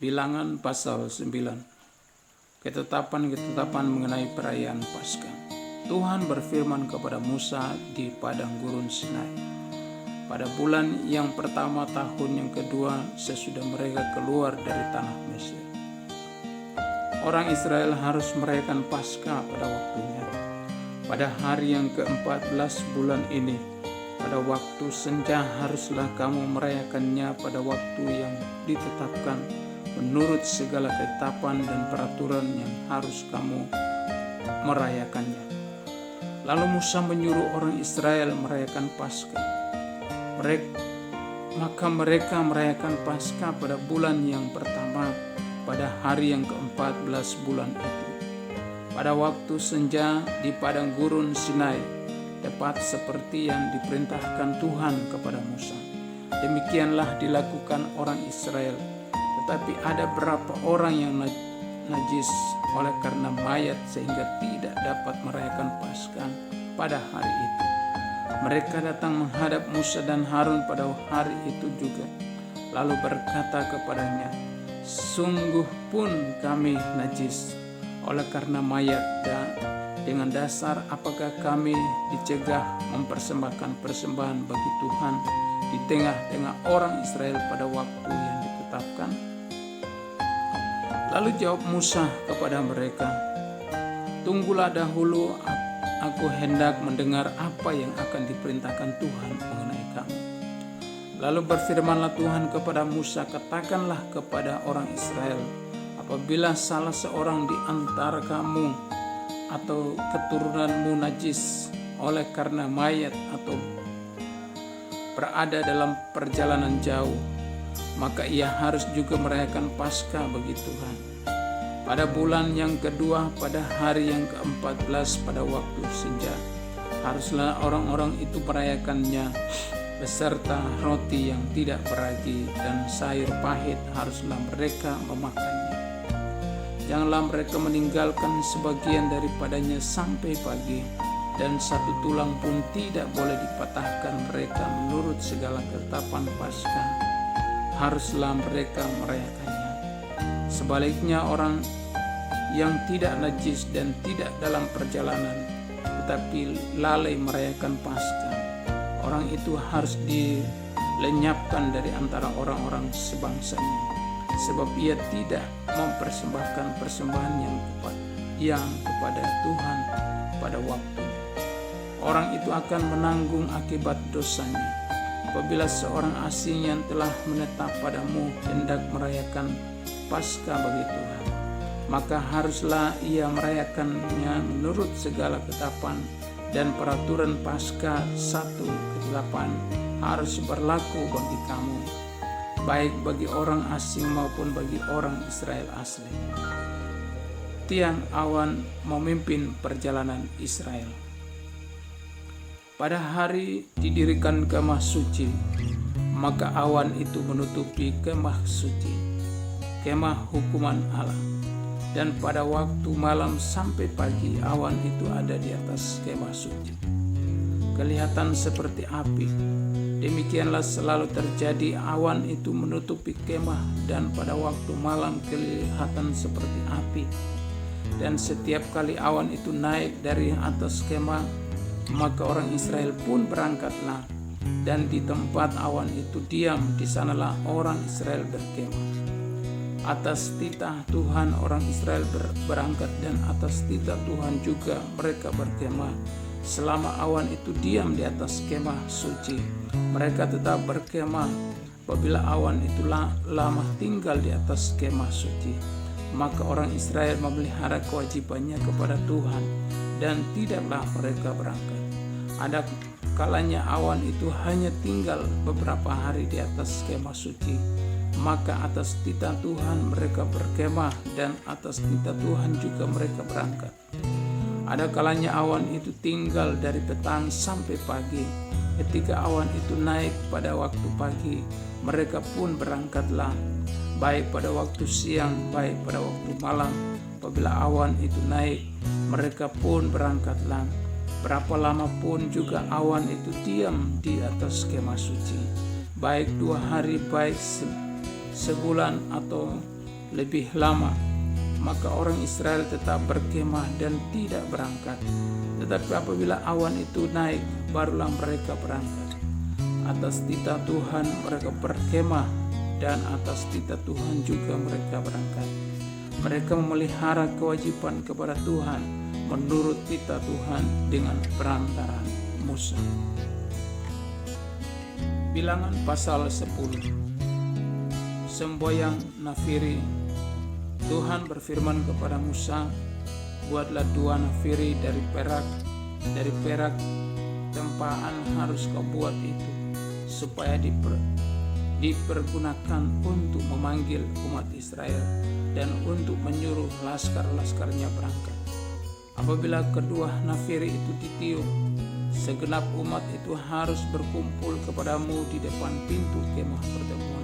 Bilangan pasal 9. Ketetapan-ketetapan mengenai perayaan Paskah. Tuhan berfirman kepada Musa di padang gurun Sinai. Pada bulan yang pertama tahun yang kedua sesudah mereka keluar dari tanah Mesir, orang Israel harus merayakan Paskah pada waktunya. Pada hari yang ke-14 bulan ini, pada waktu senja haruslah kamu merayakannya pada waktu yang ditetapkan menurut segala ketetapan dan peraturan yang harus kamu merayakannya. Lalu Musa menyuruh orang Israel merayakan Paskah. Maka mereka merayakan Paskah pada bulan yang pertama, pada hari yang ke-14 bulan itu, pada waktu senja di padang gurun Sinai, tepat seperti yang diperintahkan Tuhan kepada Musa. Demikianlah dilakukan orang Israel. Tetapi ada beberapa orang yang najis oleh karena mayat sehingga tidak dapat merayakan Paskah pada hari itu. Mereka datang menghadap Musa dan Harun pada hari itu juga, lalu berkata kepadanya, "Sungguh pun kami najis oleh karena mayat, dan dengan dasar apakah kami dicegah mempersembahkan persembahan bagi Tuhan di tengah-tengah orang Israel pada waktu yang ditetapkan?" Lalu jawab Musa kepada mereka, "Tunggulah dahulu, aku hendak mendengar apa yang akan diperintahkan Tuhan mengenai kamu." Lalu berfirmanlah Tuhan kepada Musa, "Katakanlah kepada orang Israel, apabila salah seorang di antara kamu atau keturunanmu najis oleh karena mayat atau berada dalam perjalanan jauh, maka ia harus juga merayakan Paskah bagi Tuhan. Pada bulan yang kedua, pada hari yang ke-14 pada waktu senja, haruslah orang-orang itu merayakannya beserta roti yang tidak beragi dan sayur pahit haruslah mereka memakannya. Janganlah mereka meninggalkan sebagian daripadanya sampai pagi, dan satu tulang pun tidak boleh dipatahkan mereka menurut segala ketetapan Paskah. Haruslah mereka merayakannya. Sebaliknya orang yang tidak najis dan tidak dalam perjalanan tetapi lalai merayakan Paskah, orang itu harus dilenyapkan dari antara orang-orang sebangsanya, sebab ia tidak mempersembahkan persembahan yang kepada Tuhan pada waktu. Orang itu akan menanggung akibat dosanya. Apabila seorang asing yang telah menetap padamu hendak merayakan Paskah bagi Tuhan, maka haruslah ia merayakannya menurut segala ketetapan dan peraturan Paskah. Satu ketetapan harus berlaku bagi kamu, baik bagi orang asing maupun bagi orang Israel asli. Tiang awan memimpin perjalanan Israel. Pada hari didirikan kemah suci, maka awan itu menutupi kemah suci, kemah hukuman Allah. Dan pada waktu malam sampai pagi, awan itu ada di atas kemah suci, kelihatan seperti api. Demikianlah selalu terjadi, awan itu menutupi kemah, dan pada waktu malam kelihatan seperti api. Dan setiap kali awan itu naik dari atas kemah, maka orang Israel pun berangkatlah, dan di tempat awan itu diam, di sanalah orang Israel berkemah. Atas titah Tuhan orang Israel berangkat, dan atas titah Tuhan juga mereka berkemah. Selama awan itu diam di atas kemah suci, mereka tetap berkemah. Apabila awan itu lama tinggal di atas kemah suci, maka orang Israel memelihara kewajibannya kepada Tuhan, dan tidaklah mereka berangkat. Ada kalanya awan itu hanya tinggal beberapa hari di atas kemah suci, maka atas titah Tuhan mereka berkemah, dan atas titah Tuhan juga mereka berangkat. Ada kalanya awan itu tinggal dari petang sampai pagi. Ketika awan itu naik pada waktu pagi, mereka pun berangkatlah, baik pada waktu siang, baik pada waktu malam. Apabila awan itu naik, mereka pun berangkatlah. Berapa lama pun juga awan itu diam di atas kemah suci, baik 2 hari, baik sebulan atau lebih lama, maka orang Israel tetap berkemah dan tidak berangkat. Tetapi apabila awan itu naik, barulah mereka berangkat. Atas titah Tuhan mereka berkemah, dan atas titah Tuhan juga mereka berangkat. Mereka memelihara kewajiban kepada Tuhan menurut titah Tuhan dengan perantaraan Musa. Bilangan pasal 10. Semboyang Nafiri. Tuhan berfirman kepada Musa, buatlah 2 nafiri dari perak tempaan harus kau buat itu, supaya dipergunakan untuk memanggil umat Israel dan untuk menyuruh laskar-laskarnya berangkat. Apabila kedua nafiri itu ditiup, segenap umat itu harus berkumpul kepadamu di depan pintu kemah pertemuan.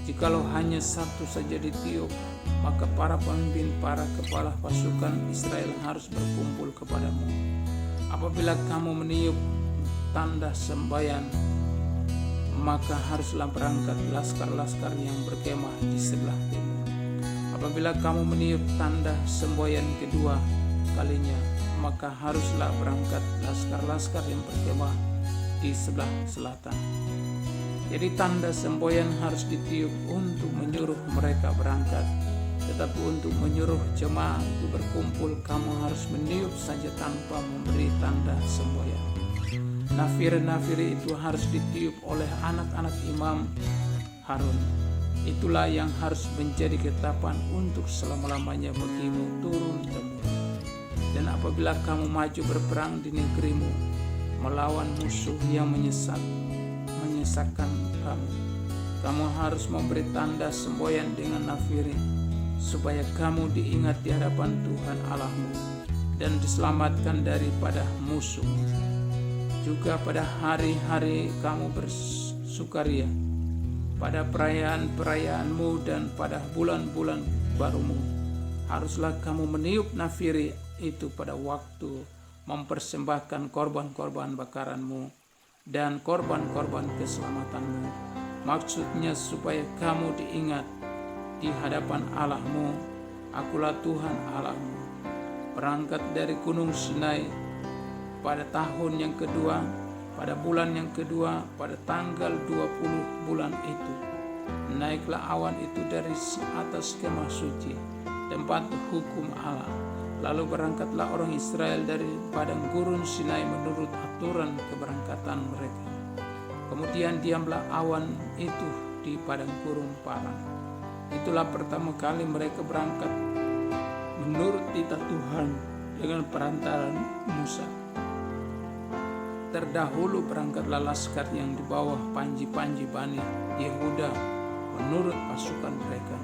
Jikalau hanya satu saja ditiup, maka para pemimpin, para kepala pasukan Israel harus berkumpul kepadamu. Apabila kamu meniup tanda sembayan, maka haruslah berangkat laskar-laskar yang berkemah di sebelah timur. Apabila kamu meniup tanda semboyan kedua kalinya, maka haruslah berangkat laskar-laskar yang berkemah di sebelah selatan. Jadi tanda semboyan harus ditiup untuk menyuruh mereka berangkat. Tetapi untuk menyuruh jemaah itu berkumpul, kamu harus meniup saja tanpa memberi tanda semboyan. Nafiri-nafiri itu harus ditiup oleh anak-anak imam Harun. Itulah yang harus menjadi ketetapan untuk selama-lamanya bagimu turun-temurun. Dan apabila kamu maju berperang di negerimu, melawan musuh yang menyesakkan kamu harus memberi tanda semboyan dengan nafiri, supaya kamu diingat di hadapan Tuhan Allahmu dan diselamatkan daripada musuh. Juga pada hari-hari kamu bersukaria, pada perayaan-perayaanmu dan pada bulan-bulan barumu, haruslah kamu meniup nafiri itu pada waktu mempersembahkan korban-korban bakaranmu dan korban-korban keselamatanmu. Maksudnya supaya kamu diingat di hadapan Allahmu, akulah Tuhan Allahmu. Berangkat dari Gunung Sinai pada tahun yang kedua, pada bulan yang kedua, pada tanggal 20 bulan itu, naiklah awan itu dari atas kemah suci, tempat hukum Allah. Lalu berangkatlah orang Israel dari padang gurun Sinai menurut aturan keberangkatan mereka. Kemudian diamlah awan itu di padang gurun Paran. Itulah pertama kali mereka berangkat menurut titah Tuhan dengan perantaran Musa. Terdahulu berangkatlah laskar yang di bawah panji-panji Bani Yehuda menurut pasukan mereka.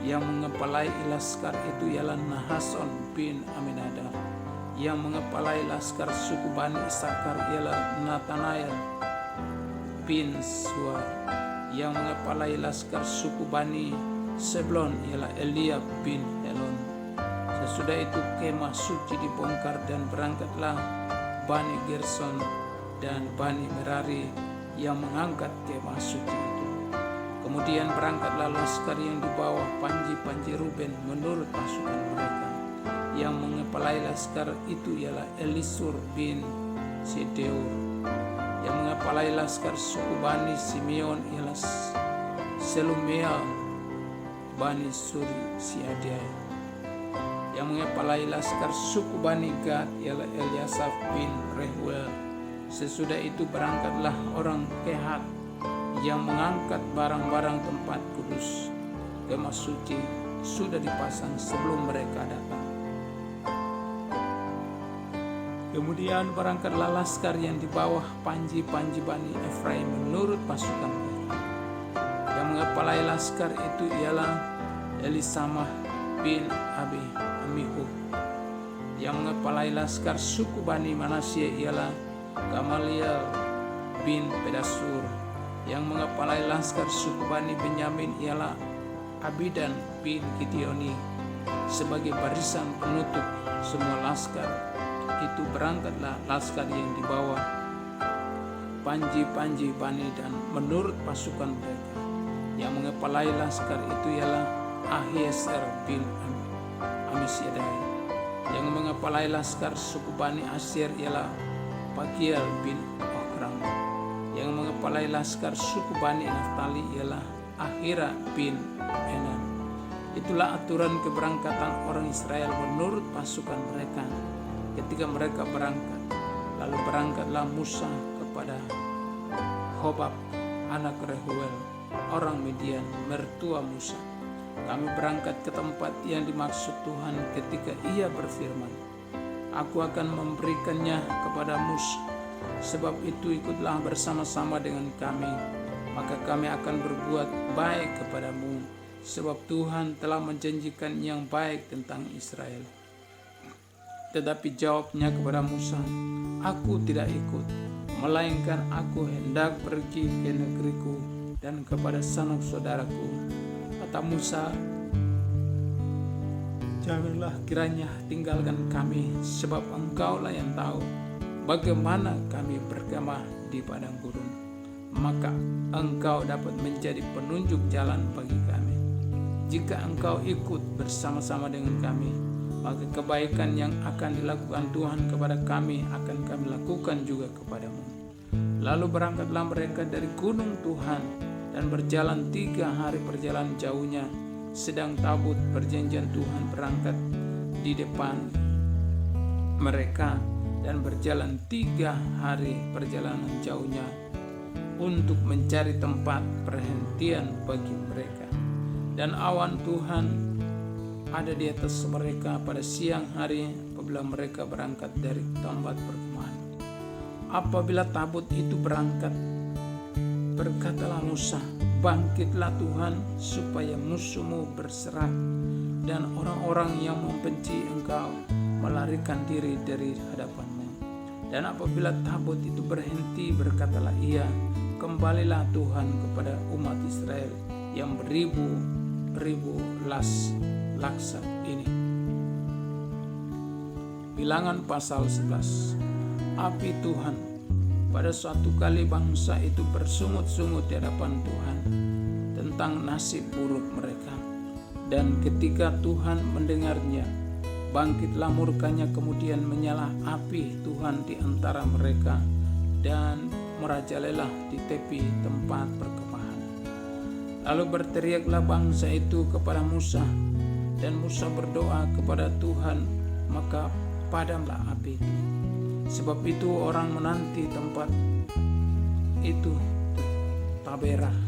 Yang mengepalai laskar itu ialah Nahason bin Aminadab. Yang mengepalai laskar suku Bani Isakar ialah Natanael bin Suar. Yang mengepalai laskar suku Bani Sebulon ialah Eliab bin Helon. Sesudah itu kemah suci dibongkar dan berangkatlah Bani Gerson dan Bani Merari yang mengangkat kemah suci itu. Kemudian berangkatlah laskar yang di bawah panji-panji Ruben menurut pasukan mereka. Yang mengepalai laskar itu ialah Elisur bin Sedeur. Yang mengepalai laskar suku Bani Simeon ialah Selumiel Bani Suri Siadiai. Yang mengepalai laskar suku Bani Gad ialah Eliasaf bin Rehuel. Sesudah itu berangkatlah orang Kehat yang mengangkat barang-barang tempat kudus. Kemah suci sudah dipasang sebelum mereka datang. Kemudian berangkatlah laskar yang di bawah panji-panji Bani Efraim menurut pasukan mereka. Yang mengepalai laskar itu ialah Elisamah bin Amihud. Yang mengepalai laskar suku Bani Manasye ialah Gamaliel bin Pedasur. Yang mengepalai laskar suku Bani Benyamin ialah Abidan bin Gideoni. Sebagai barisan penutup semua laskar itu berangkatlah laskar yang di bawah panji-panji Bani dan menurut pasukan mereka. Yang mengepalai laskar itu ialah Ahiezer bin Amisadai. Yang mengepalai laskar suku Bani Asyir ialah Pagiel bin Okram. Yang mengepalai laskar suku Bani Naftali ialah Ahira bin Enan. Itulah aturan keberangkatan orang Israel menurut pasukan mereka ketika mereka berangkat. Lalu berangkatlah Musa kepada Hobab anak Rehuel, orang Midian, mertua Musa. Kami berangkat ke tempat yang dimaksud Tuhan ketika ia berfirman, Aku akan memberikannya kepada Musa. Sebab itu ikutlah bersama-sama dengan kami, maka kami akan berbuat baik kepadamu, sebab Tuhan telah menjanjikan yang baik tentang Israel. Tetapi jawabnya kepada Musa, Aku tidak ikut, melainkan aku hendak pergi ke negeriku dan kepada sanak saudaraku. Kata Musa, Janganlah kiranya tinggalkan kami, sebab engkaulah yang tahu bagaimana kami berkemah di padang gurun. Maka engkau dapat menjadi penunjuk jalan bagi kami. Jika engkau ikut bersama-sama dengan kami, maka kebaikan yang akan dilakukan Tuhan kepada kami akan kami lakukan juga kepadamu. Lalu berangkatlah mereka dari gunung Tuhan dan berjalan 3 hari perjalanan jauhnya, sedang tabut perjanjian Tuhan berangkat di depan mereka dan berjalan 3 hari perjalanan jauhnya untuk mencari tempat perhentian bagi mereka. Dan awan Tuhan ada di atas mereka pada siang hari apabila mereka berangkat dari tempat perkemahan. Apabila tabut itu berangkat, berkatalah Musa, Bangkitlah Tuhan supaya musuhmu berserak dan orang-orang yang membenci engkau melarikan diri dari hadapanmu. Dan apabila tabut itu berhenti, berkatalah ia, Kembalilah Tuhan kepada umat Israel yang beribu-ribu laksa ini. Bilangan pasal 11. Api Tuhan. Pada suatu kali bangsa itu bersungut-sungut di hadapan Tuhan tentang nasib buruk mereka. Dan ketika Tuhan mendengarnya, bangkitlah murkanya, kemudian menyala api Tuhan di antara mereka dan merajalela di tepi tempat perkemahan. Lalu berteriaklah bangsa itu kepada Musa, dan Musa berdoa kepada Tuhan, maka padamlah api itu. Sebab itu orang menanti tempat itu Taberah,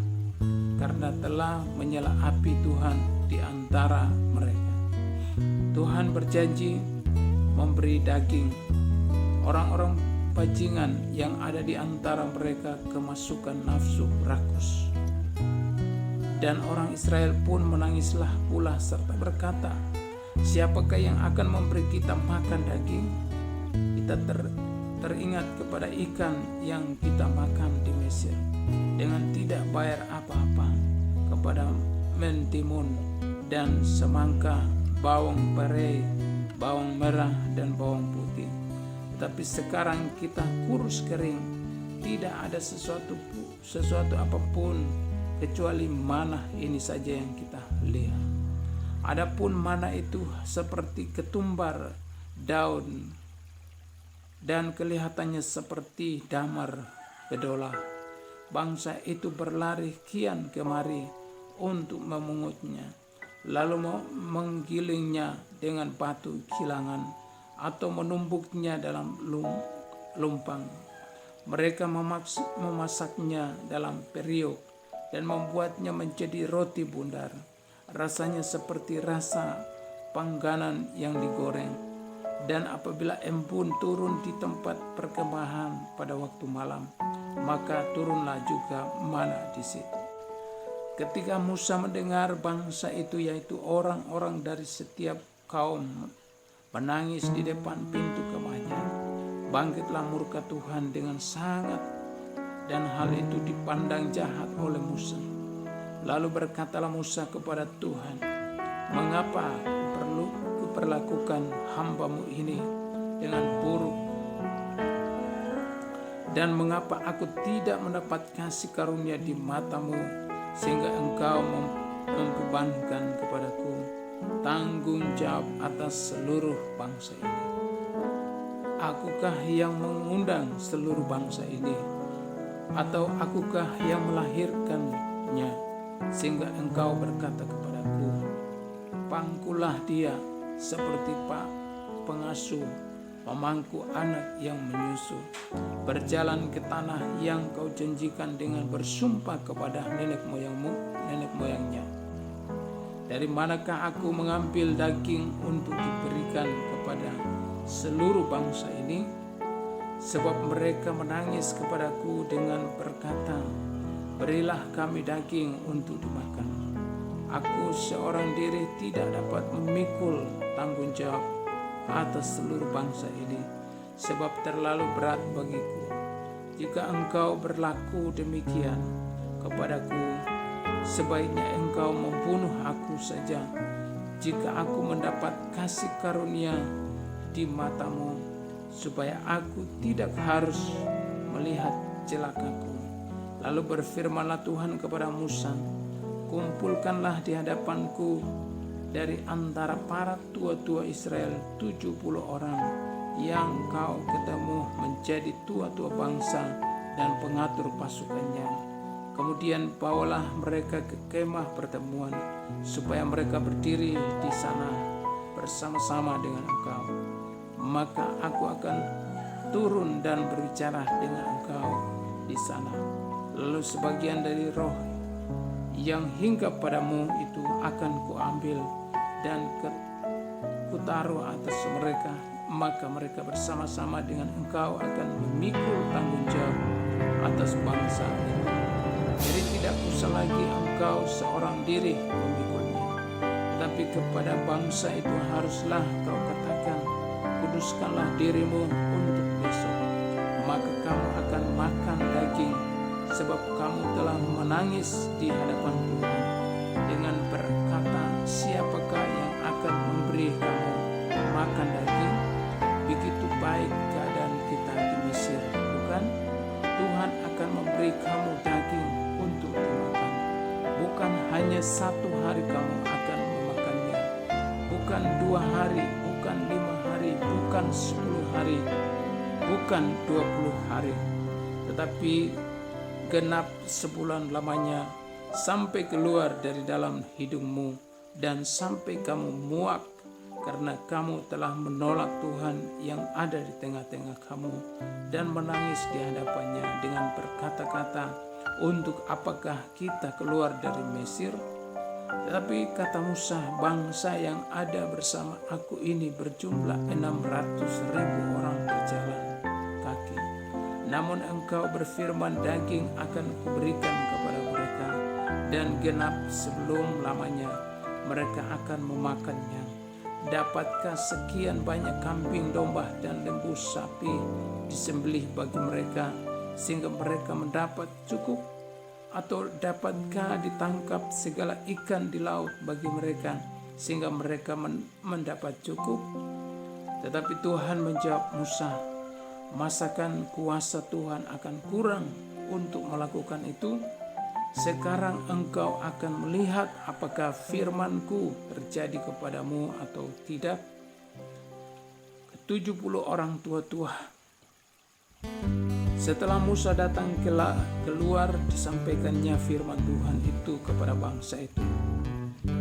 karena telah menyala api Tuhan di antara mereka. Tuhan berjanji memberi daging orang-orang bajingan yang ada di antara mereka kemasukan nafsu rakus. Dan orang Israel pun menangislah pula serta berkata, Siapakah yang akan memberi kita makan daging? Kita teringat kepada ikan yang kita makan di Mesir dengan tidak bayar apa-apa, kepada mentimun dan semangka, bawang pare, bawang merah dan bawang putih. Tetapi sekarang kita kurus kering, tidak ada sesuatu apapun kecuali mana ini saja yang kita lihat. Adapun mana itu seperti ketumbar daun dan kelihatannya seperti damar bedola. Bangsa itu berlari kian kemari untuk memungutnya, lalu menggilingnya dengan batu kilangan atau menumbuknya dalam lumpang. Mereka memasaknya dalam periuk dan membuatnya menjadi roti bundar. Rasanya seperti rasa pangganan yang digoreng. Dan apabila embun turun di tempat perkemahan pada waktu malam, maka turunlah juga mana di situ. Ketika Musa mendengar bangsa itu, yaitu orang-orang dari setiap kaum, menangis di depan pintu kemahnya, bangkitlah murka Tuhan dengan sangat, dan hal itu dipandang jahat oleh Musa. Lalu berkatalah Musa kepada Tuhan, Mengapa perlu kuperlakukan hambamu ini dengan buruk? Dan mengapa aku tidak mendapat kasih karunia di matamu, sehingga engkau membebankan kepadaku tanggung jawab atas seluruh bangsa ini? Akukah yang mengundang seluruh bangsa ini? Atau akukah yang melahirkannya, sehingga engkau berkata kepadaku, pangkulah dia seperti pengasuh memangku anak yang menyusu, berjalan ke tanah yang kau janjikan dengan bersumpah kepada nenek moyangnya. Dari manakah aku mengambil daging untuk diberikan kepada seluruh bangsa ini? Sebab mereka menangis kepadaku dengan berkata, berilah kami daging untuk dimakan. Aku seorang diri tidak dapat memikul tanggung jawab atas seluruh bangsa ini, sebab terlalu berat bagiku. Jika engkau berlaku demikian kepadaku, sebaiknya engkau membunuh aku saja, jika aku mendapat kasih karunia di matamu, supaya aku tidak harus melihat celakaku. Lalu berfirmanlah Tuhan kepada Musa, kumpulkanlah di hadapanku dari antara para tua-tua Israel 70 orang yang kau ketemu menjadi tua-tua bangsa dan pengatur pasukannya. Kemudian bawalah mereka ke kemah pertemuan, supaya mereka berdiri di sana bersama-sama dengan engkau. Maka aku akan turun dan berbicara dengan engkau di sana. Lalu sebagian dari roh yang hinggap padamu itu akan kuambil dan kutaruh atas mereka. Maka mereka bersama-sama dengan engkau akan memikul tanggung jawab atas bangsa itu. Jadi tidak usah lagi engkau seorang diri memikulnya, tapi kepada bangsa itu haruslah kau katakan, kuduskanlah dirimu untuk besok, maka kamu akan makan daging, sebab kamu telah menangis di hadapan Tuhan dengan berkata, siapakah yang akan memberi kamu makan daging? Begitu baik keadaan kita di Mesir, bukan? Tuhan akan memberi kamu daging untuk dimakan. Bukan hanya 1 hari kamu akan memakannya, bukan 2 hari, bukan 5 hari, bukan 10 hari, bukan 20 hari, tetapi genap sebulan lamanya, sampai keluar dari dalam hidungmu dan sampai kamu muak, karena kamu telah menolak Tuhan yang ada di tengah-tengah kamu dan menangis di hadapannya dengan berkata-kata, untuk apakah kita keluar dari Mesir? Tetapi kata Musa, bangsa yang ada bersama aku ini berjumlah 600.000 orang berjalan kaki. Namun engkau berfirman, daging akan kuberikan kepada mereka, dan genap sebelum lamanya mereka akan memakannya. Dapatkah sekian banyak kambing, domba, dan lembu sapi disembelih bagi mereka, sehingga mereka mendapat cukup? Atau dapatkah ditangkap segala ikan di laut bagi mereka, sehingga mereka mendapat cukup? Tetapi Tuhan menjawab Musa, masakan kuasa Tuhan akan kurang untuk melakukan itu? Sekarang engkau akan melihat apakah firman-Ku terjadi kepadamu atau tidak. 70 orang tua-tua. Setelah Musa datang keluar, disampaikannya firman Tuhan itu kepada bangsa itu.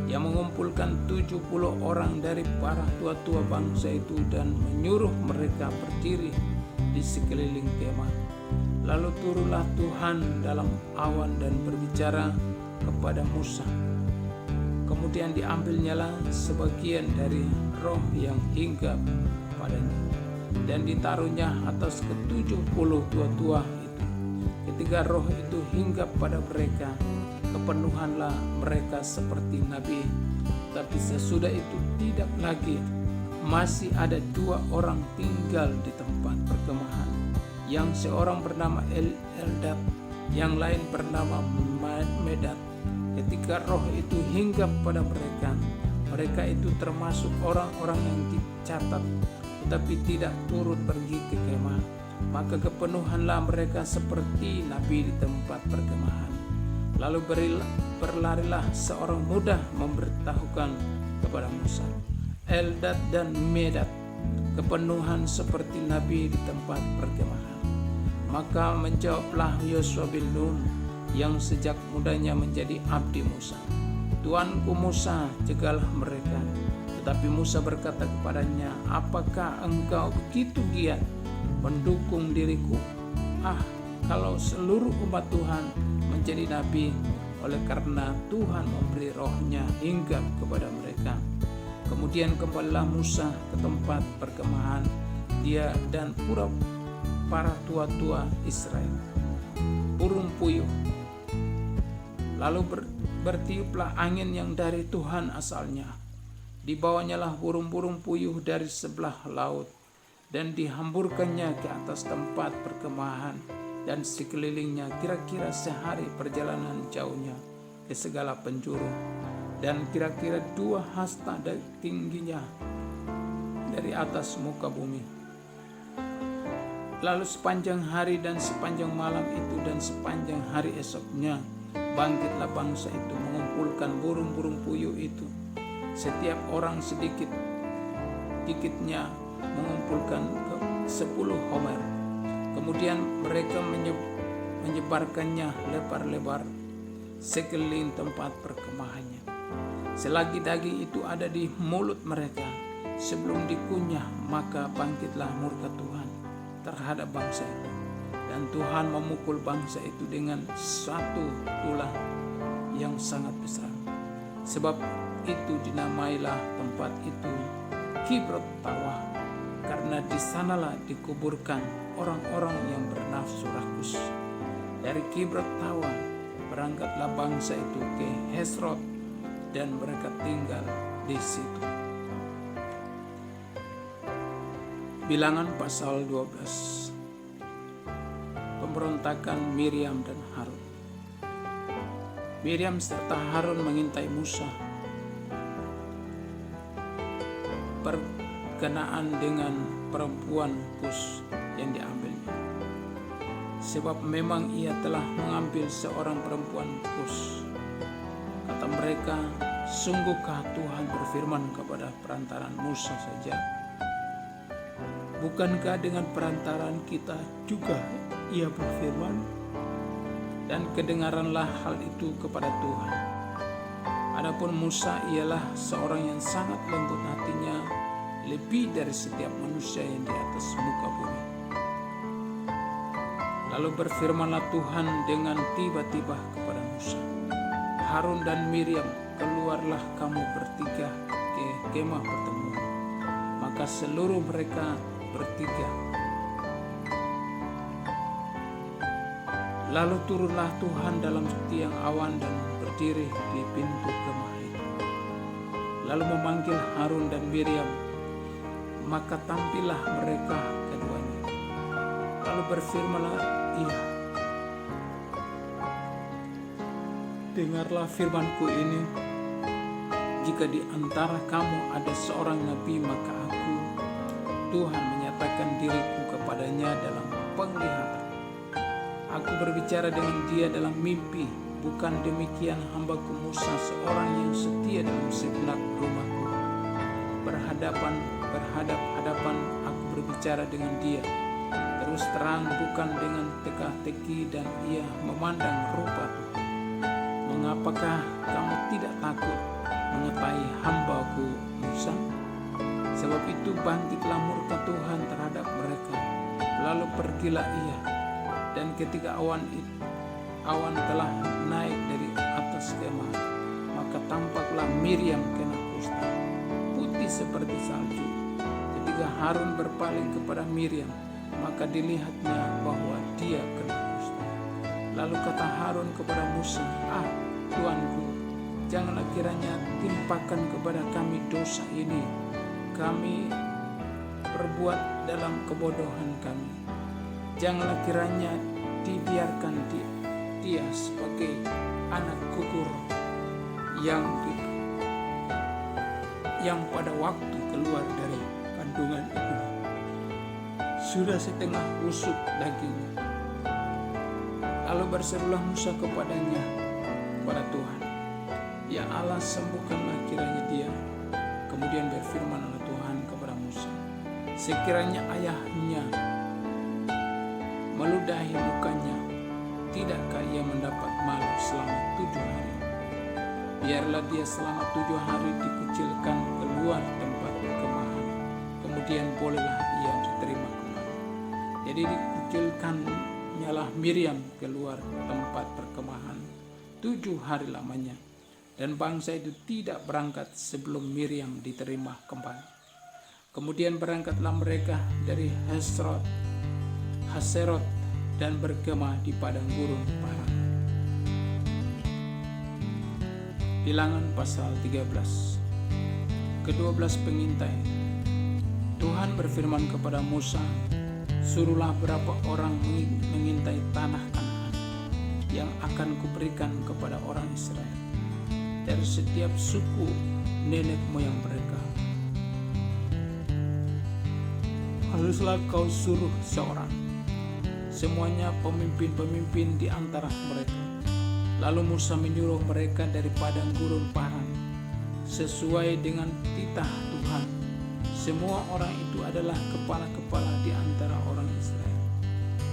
Yang mengumpulkan 70 orang dari para tua-tua bangsa itu dan menyuruh mereka berdiri di sekeliling kemah. Lalu turunlah Tuhan dalam awan dan berbicara kepada Musa. Kemudian diambilnyalah sebagian dari roh yang hinggap padanya dan ditaruhnya atas ke-70 tua-tua itu. Ketika roh itu hinggap pada mereka, kepenuhanlah mereka seperti nabi. Tapi sesudah itu tidak lagi. Masih ada 2 orang tinggal di tempat perkemahan, yang seorang bernama Eldad, yang lain bernama Medad. Ketika roh itu hinggap pada mereka, mereka itu termasuk orang-orang yang dicatat, tetapi tidak turut pergi ke kemah. Maka kepenuhanlah mereka seperti nabi di tempat perkemahan. Lalu berlarilah seorang muda memberitahukan kepada Musa, Eldad dan Medad kepenuhan seperti nabi di tempat perkemahan. Maka menjawablah Yosua bin Nun yang sejak mudanya menjadi abdi Musa, Tuanku Musa, cegahlah mereka. Tetapi Musa berkata kepadanya, apakah engkau begitu giat mendukung diriku? Kalau seluruh umat Tuhan menjadi nabi, oleh karena Tuhan memberi rohnya hingga kepada mereka. Kemudian kembalilah Musa ke tempat perkemahan, dia dan para tua-tua Israel, burung puyuh. Lalu bertiuplah angin yang dari Tuhan asalnya. Dibawanyalah burung-burung puyuh dari sebelah laut dan dihamburkannya ke atas tempat perkemahan dan sekelilingnya kira-kira sehari perjalanan jauhnya ke segala penjuru dan kira-kira 2 hasta tingginya dari atas muka bumi. Lalu sepanjang hari dan sepanjang malam itu dan sepanjang hari esoknya bangkitlah bangsa itu mengumpulkan burung-burung puyuh itu, setiap orang sedikitnya mengumpulkan 10 homer. Kemudian mereka menyebarkannya lebar-lebar sekeliling tempat perkemahannya. Selagi daging itu ada di mulut mereka, sebelum dikunyah, maka bangkitlah murka Tuhan terhadap bangsa itu. Dan Tuhan memukul bangsa itu dengan satu tulah yang sangat besar. Sebab itu dinamailah tempat itu Kibrot Tawa, karena di sanalah dikuburkan orang-orang yang bernafsu rakus. Dari Kibrot Tawa berangkatlah bangsa itu ke Hesrot dan mereka tinggal di situ. Bilangan pasal 12. Pemberontakan Miriam dan Harun. Miriam serta Harun mengintai Musa berkenaan dengan perempuan Kus yang diambilnya, sebab memang ia telah mengambil seorang perempuan Kus. Kata mereka, sungguhkah Tuhan berfirman kepada perantaran Musa saja? Bukankah dengan perantaran kita juga ia berfirman? Dan kedengaranlah hal itu kepada Tuhan. Adapun Musa ialah seorang yang sangat lembut hatinya, lebih dari setiap manusia yang di atas muka bumi. Lalu berfirmanlah Tuhan dengan tiba-tiba kepada Musa, Harun dan Miriam, keluarlah kamu bertiga ke kemah pertemuan. Maka seluruh mereka bertiga. Lalu turunlah Tuhan dalam tiang awan dan berdiri di pintu kemah itu. Lalu memanggil Harun dan Miriam, maka tampillah mereka keduanya. Lalu berfirmanlah ia, dengarlah firmanku ini, jika di antara kamu ada seorang nabi, maka aku, Tuhan, menyatakan diriku kepadanya dalam penglihatan. Aku berbicara dengan dia dalam mimpi. Bukan demikian hambaku Musa, seorang yang setia dalam segenap rumahku. Berhadap-hadapan aku berbicara dengan dia, terus terang, bukan dengan teka-teki, dan ia memandang rupa Tuhan. Mengapakah kamu tidak takut mengetahui hambaku Musa? Sebab itu bangkitlah murka Tuhan terhadap mereka. Lalu pergilah ia, dan ketika awan telah naik dari atas kemah, maka tampaklah Miriam kena kusta, putih seperti salju. Ketika Harun berpaling kepada Miriam, maka dilihatnya bahwa dia kena kusta. Lalu kata Harun kepada Musa, Tuanku, janganlah kiranya timpakan kepada kami dosa ini. Kami berbuat dalam kebodohan kami. Janganlah kiranya dibiarkan dia sebagai anak gugur yang pada waktu keluar dari kandungan ibu sudah setengah busuk dagingnya. Lalu berserulah Musa kepadanya, kepada Tuhan, "Ya Allah, sembuhkanlah kiranya dia." Kemudian berfirmanlah Tuhan kepada Musa, "Sekiranya ayahnya meludahi mukanya, tidakkah ia mendapat malu selama 7 hari? Biarlah dia selama 7 hari dikucilkan keluar tempat perkemahan, kemudian bolehlah ia diterima kembali." Jadi dikucilkannyalah Miriam keluar tempat perkemahan 7 hari lamanya, dan bangsa itu tidak berangkat sebelum Miriam diterima kembali. Kemudian berangkatlah mereka dari Haserot dan berkemah di padang gurun Paran. Bilangan pasal 13. Ke-12 pengintai. Tuhan berfirman kepada Musa, "Suruhlah berapa orang mengintai tanah Kanaan yang akan kuberikan kepada orang Israel dari setiap suku nenek moyang mereka. Haruslah kau suruh seorang, semuanya pemimpin-pemimpin di antara mereka." Lalu Musa menyuruh mereka dari padang gurun Paran sesuai dengan titah Tuhan. Semua orang itu adalah kepala-kepala di antara orang Israel.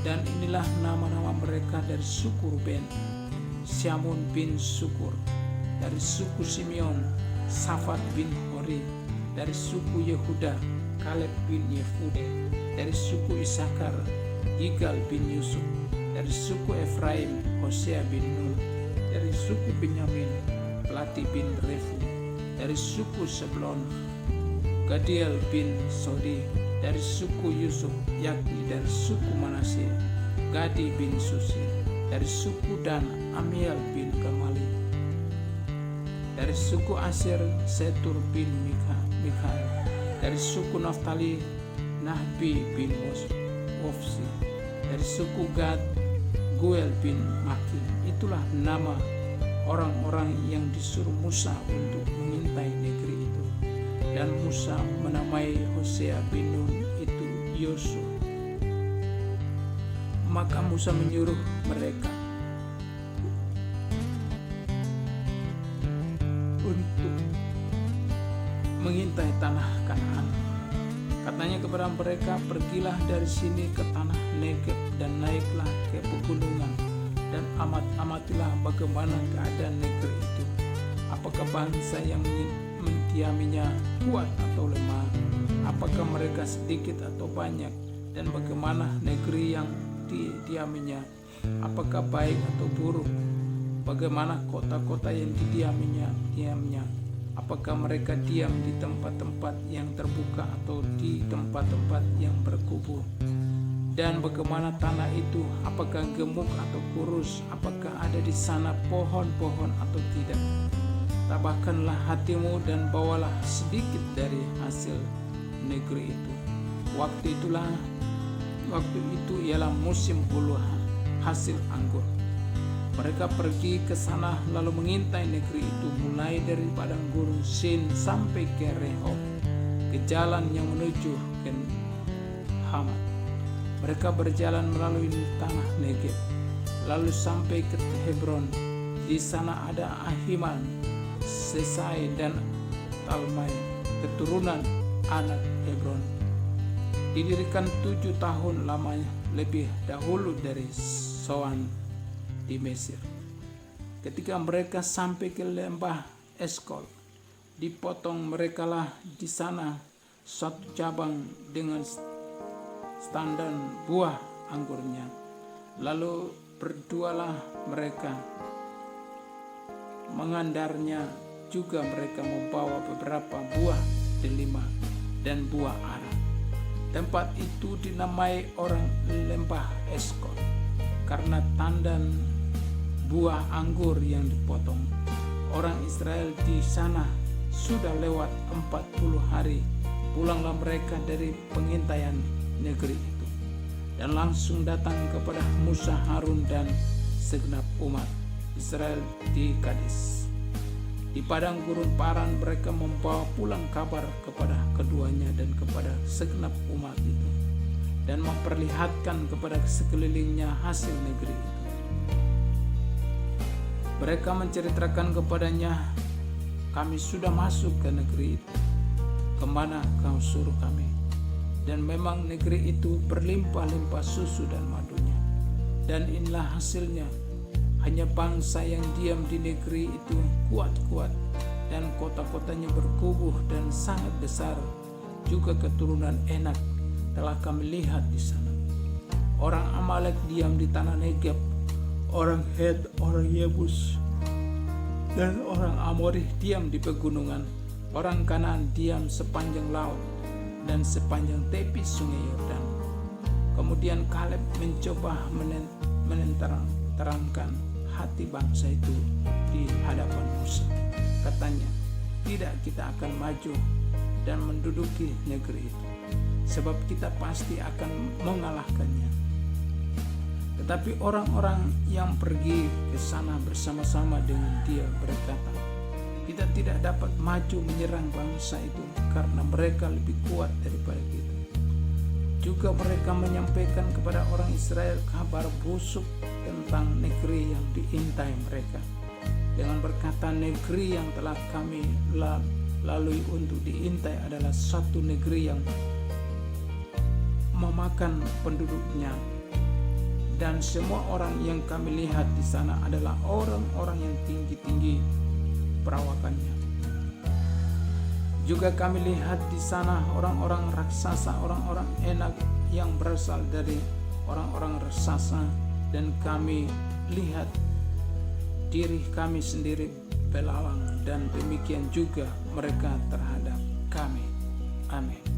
Dan inilah nama-nama mereka dari suku Ruben: Syamun bin Sukur; dari suku Simeon, Safat bin Hori; dari suku Yehuda, Kaleb bin Yefude; dari suku Isakar, Igal bin Yusuf; dari suku Efraim, Hosea bin Nun; dari suku Benyamin, Plati bin Refu; dari suku Sebulon, Gadiel bin Sodi; dari suku Yusuf, yakni dari suku Manasye, Gadi bin Susi; dari suku Dan, Amiel bin Gamali; dari suku Aser, Setur bin Mikael; dari suku Naftali, Nahbi bin Wofsi; dari suku Gad, Guel bin Maki. Itulah nama orang-orang yang disuruh Musa untuk mengintai negeri itu. Dan Musa menamai Hosea bin Nun itu Yosua. Maka Musa menyuruh mereka untuk mengintai tanah Kanaan. Katanya kepada mereka, "Pergilah dari sini ke tanah Negeb dan naiklah ke pegunungan dan amatilah bagaimana keadaan negeri itu. Apakah bangsa yang mendiaminya kuat atau lemah? Apakah mereka sedikit atau banyak? Dan bagaimana negeri yang didiaminya? Apakah baik atau buruk? Bagaimana kota-kota yang didiaminya? Apakah mereka diam di tempat-tempat yang terbuka atau di tempat-tempat yang berkubu? Dan bagaimana tanah itu? Apakah gemuk atau kurus? Apakah ada di sana pohon-pohon atau tidak? Tabahkanlah hatimu dan bawalah sedikit dari hasil negeri itu." Waktu itu ialah musim puluhan hasil anggur. Mereka pergi ke sana lalu mengintai negeri itu, mulai dari padang gurun Sin sampai ke Rehob, ke jalan yang menuju ke Hamat. Mereka berjalan melalui tanah Negeb, lalu sampai ke Hebron. Di sana ada Ahiman, Sesai dan Talmai, keturunan anak Hebron. Didirikan 7 tahun lamanya lebih dahulu dari Soan di Mesir. Ketika mereka sampai ke lembah Eskol, dipotong merekalah di sana suatu cabang dengan standar buah anggurnya. Lalu berdualah mereka mengandarnya. Juga mereka membawa beberapa buah delima dan buah ara. Tempat itu dinamai orang lembah Eskol karena tandan buah anggur yang dipotong. Orang Israel di sana sudah lewat 40 hari. Pulanglah mereka dari pengintaian negeri itu dan langsung datang kepada Musa, Harun dan segenap umat Israel di Kades. Di padang gurun Paran mereka membawa pulang kabar kepada keduanya dan kepada segenap umat itu, dan memperlihatkan kepada sekelilingnya hasil negeri itu. Mereka menceritakan kepadanya, kami sudah masuk ke negeri itu, kemana kau suruh kami. Dan memang negeri itu berlimpah-limpah susu dan madunya. Dan inilah hasilnya, hanya bangsa yang diam di negeri itu kuat-kuat, dan kota-kotanya berkubuh dan sangat besar. Juga keturunan Enak telah kami lihat di sana. Orang Amalek diam di tanah Negeb, orang Het, orang Yebus, dan orang Amori diam di pegunungan. Orang Kanaan diam sepanjang laut dan sepanjang tepi sungai Yordan. Kemudian Kaleb mencoba menerangkan hati bangsa itu di hadapan Musa. Katanya, tidak, kita akan maju dan menduduki negeri itu, sebab kita pasti akan mengalahkannya. Tetapi orang-orang yang pergi ke sana bersama-sama dengan dia berkata, kita tidak dapat maju menyerang bangsa itu karena mereka lebih kuat daripada kita. Juga mereka menyampaikan kepada orang Israel kabar busuk tentang negeri yang diintai mereka, dengan berkata, negeri yang telah kami lalui untuk diintai adalah satu negeri yang memakan penduduknya, dan semua orang yang kami lihat di sana adalah orang-orang yang tinggi-tinggi perawakannya. Juga kami lihat di sana orang-orang raksasa, orang-orang Enak yang berasal dari orang-orang raksasa, dan kami lihat diri kami sendiri belalang, dan demikian juga mereka terhadap kami. Amin.